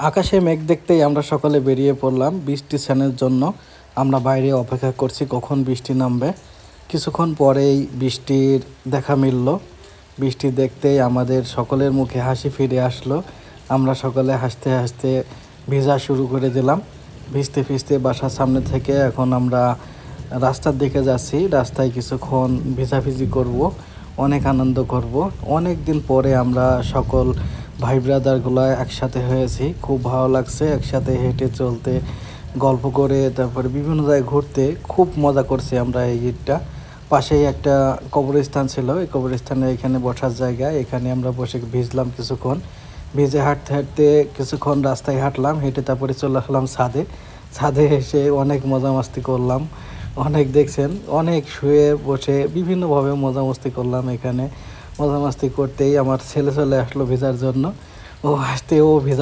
আকাশে মেঘ দেখতেই আমরা সকলে বেরিয়ে পড়লাম বৃষ্টি স্নানের জন্য। আমরা বাইরে অপেক্ষা করছি কখন বৃষ্টি নামবে। কিছুক্ষণ পরেই বৃষ্টির দেখা মিলল। বৃষ্টি দেখতেই আমাদের সকলের মুখে হাসি ফিরে আসলো। আমরা সকলে হাসতে হাসতে ভিজা শুরু করে দিলাম। ভিজতে ভিজতে বাসার সামনে থেকে এখন আমরা রাস্তার দিকে যাচ্ছি। রাস্তায় কিছুক্ষণ ভিজাভিজি করব, অনেক আনন্দ করব। অনেক দিন পরে আমরা সকল ভাই ব্রাদারগুলো একসাথে হয়েছি, খুব ভালো লাগছে। একসাথে হেঁটে চলতে, গল্প করে, তারপরে বিভিন্ন জায়গায় ঘুরতে খুব মজা করছি আমরা। এই ঈদটা পাশেই একটা কবরস্থান ছিল, এই কবরস্থানে এখানে বসার জায়গা, এখানে আমরা বসে ভিজলাম কিছুক্ষণ। ভিজে হাঁটতে হাঁটতে কিছুক্ষণ রাস্তায় হাঁটলাম, হেঁটে তারপরে চলে আসলাম ছাদে। ছাদে এসে অনেক মজা মাস্তি করলাম। অনেক দেখছেন, অনেক শুয়ে বসে বিভিন্নভাবে মজা মস্তি করলাম। এখানে মজা মাস্তি করতেই আমার ছেলে চলে আসলো ভেজার জন্য। ও আসতে ও ভেজা